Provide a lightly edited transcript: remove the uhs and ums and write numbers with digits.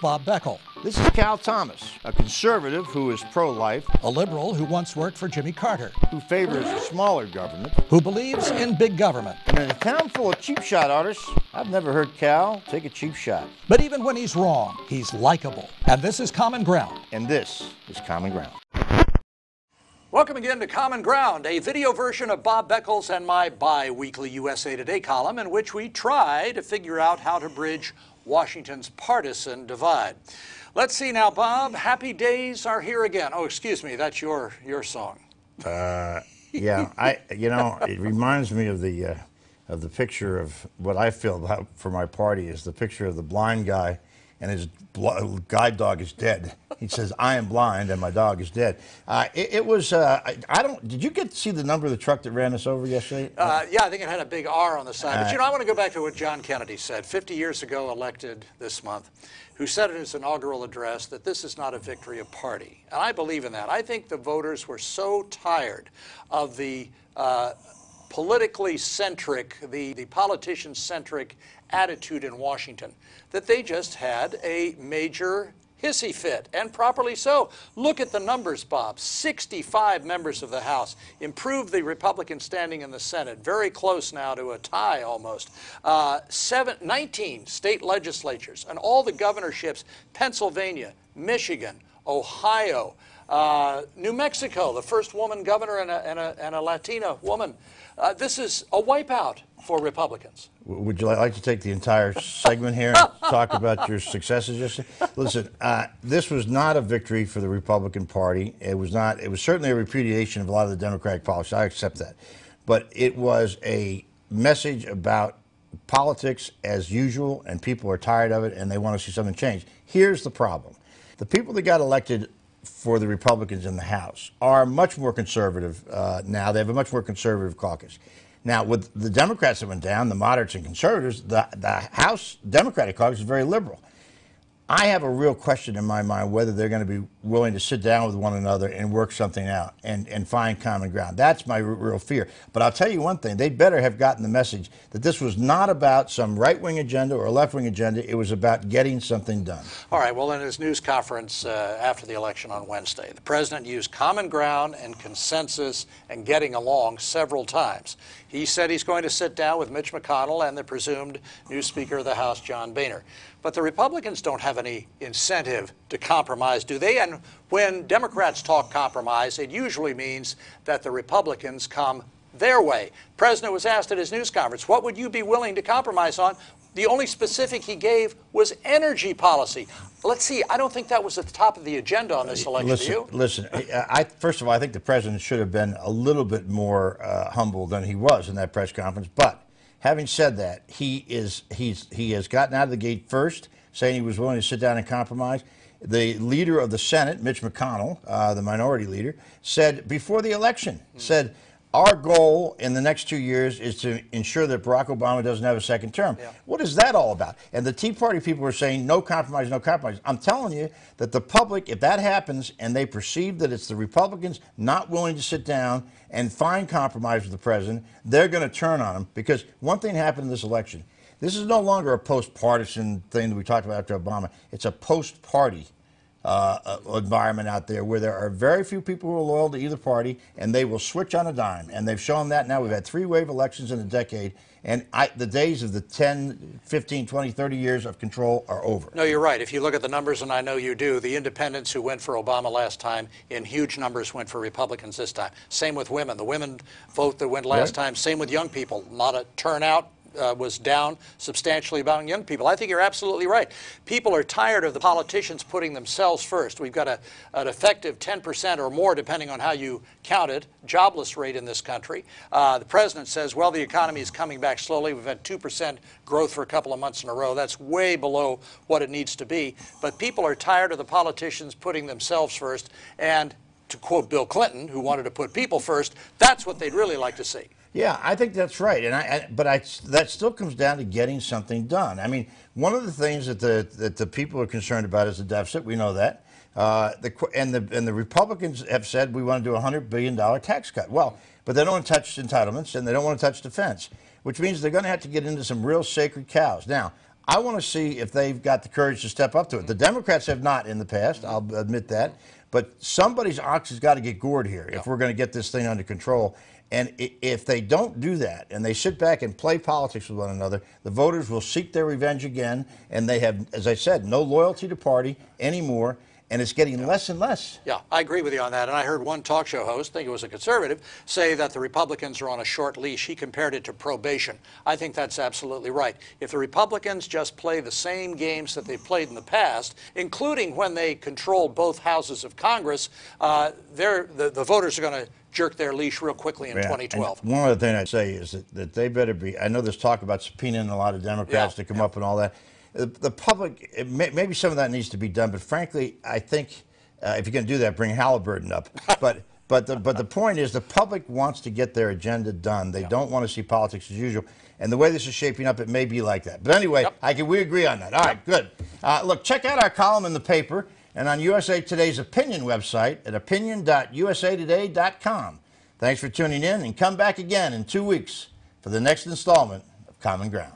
Bob Beckel. This is Cal Thomas, a conservative who is pro-life, A liberal who once worked for Jimmy Carter. who favors smaller government, Who believes in big government. and in a town full of cheap shot artists, I've never heard Cal take a cheap shot. But even when he's wrong, he's likable. And this is Common Ground. And this is Common Ground. Welcome again to Common Ground, a video version of Bob Beckel's and my bi-weekly USA Today column in which we try to figure out how to bridge Washington's partisan divide. Let's see now, Bob. Happy days are here again. Oh, excuse me, that's your song. Yeah, it reminds me of the picture of what I feel about for my party is the picture of the blind guy and his guide dog is dead. He says, "I am blind and my dog is dead." Did you get to see the number of the truck that ran us over yesterday? Yeah, I think it had a big R on the side. But I want to go back to what John Kennedy said, 50 years ago, elected this month, who said in his inaugural address that this is not a victory of party. And I believe in that. I think the voters were so tired of the politically centric, the politician-centric attitude in Washington, that they just had a major hissy fit, and properly so. Look at the numbers, Bob. 65 members of the House, improved the Republican standing in the Senate, very close now to a tie almost. 19 state legislatures, and all the governorships, Pennsylvania, Michigan, Ohio, New Mexico, the first woman governor and a Latina woman. This is a wipeout for Republicans. Would you like to take the entire segment here and talk about your successes yesterday? Listen, this was not a victory for the Republican Party. It was not. It was certainly a repudiation of a lot of the Democratic policies. I accept that. But it was a message about politics as usual, and people are tired of it, and they want to see something change. Here's the problem. The people that got elected for the Republicans in the House are much more conservative now. They have a much more conservative caucus. Now, with the Democrats that went down, the moderates and conservatives, the House Democratic caucus is very liberal. I have a real question in my mind whether they're going to be willing to sit down with one another and work something out and find common ground. That's my real fear. But I'll tell you one thing, they better have gotten the message that this was not about some right-wing agenda or left-wing agenda. It was about getting something done. All right, well, in his news conference after the election on Wednesday, the president used common ground and consensus and getting along several times. He said he's going to sit down with Mitch McConnell and the presumed new Speaker of the House, John Boehner. But the Republicans don't have any incentive to compromise, do they? And when Democrats talk compromise, it usually means that the Republicans come their way. The president was asked at his news conference, what would you be willing to compromise on? The only specific he gave was energy policy. Let's see, I don't think that was at the top of the agenda on this election, do you? Listen, first of all, I think the president should have been a little bit more humble than he was in that press conference. But having said that, he has gotten out of the gate first, saying he was willing to sit down and compromise. The leader of the Senate, Mitch McConnell, the minority leader, said before the election, said, our goal in the next 2 years is to ensure that Barack Obama doesn't have a second term. Yeah. What is that all about? And the Tea Party people are saying no compromise, no compromise. I'm telling you that the public, if that happens and they perceive that it's the Republicans not willing to sit down and find compromise with the president, they're going to turn on him. Because one thing happened in this election. This is no longer a post-partisan thing that we talked about after Obama. It's a post-party environment out there where there are very few people who are loyal to either party, and they will switch on a dime. And they've shown that now. We've had 3 wave elections in a decade, and the days of the 10, 15, 20, 30 years of control are over. No, you're right. If you look at the numbers, and I know you do, the independents who went for Obama last time in huge numbers went for Republicans this time. Same with women. The women vote that went last time. Same with young people. Not a turnout. Was down substantially about young people. I think you're absolutely right. People are tired of the politicians putting themselves first. We've got an effective 10% or more, depending on how you count it, jobless rate in this country. The president says, well, the economy is coming back slowly. We've had 2% growth for a couple of months in a row. That's way below what it needs to be. But people are tired of the politicians putting themselves first. And to quote Bill Clinton, who wanted to put people first, that's what they'd really like to see. Yeah, I think that's right, that still comes down to getting something done. I mean, one of the things that the people are concerned about is the deficit. We know that, and the Republicans have said we want to do a $100 billion tax cut. Well, but they don't want to touch entitlements and they don't want to touch defense, which means they're going to have to get into some real sacred cows. Now, I want to see if they've got the courage to step up to it. The Democrats have not in the past, I'll admit that. But somebody's ox has got to get gored here if we're going to get this thing under control. And if they don't do that and they sit back and play politics with one another, the voters will seek their revenge again. And they have, as I said, no loyalty to party anymore. And it's getting less and less. Yeah, I agree with you on that. And I heard one talk show host, I think it was a conservative, say that the Republicans are on a short leash. He compared it to probation. I think that's absolutely right. If the Republicans just play the same games that they've played in the past, including when they controlled both houses of Congress, the voters are going to jerk their leash real quickly in 2012. And one other thing I'd say is that they better be, I know there's talk about subpoenaing a lot of Democrats to come up and all that. The public, maybe some of that needs to be done, but frankly, I think if you're going to do that, bring Halliburton up. But the point is, the public wants to get their agenda done. They don't want to see politics as usual. And the way this is shaping up, it may be like that. But anyway, we agree on that. All right, good. Look, check out our column in the paper and on USA Today's opinion website at opinion.usatoday.com. Thanks for tuning in, and come back again in 2 weeks for the next installment of Common Ground.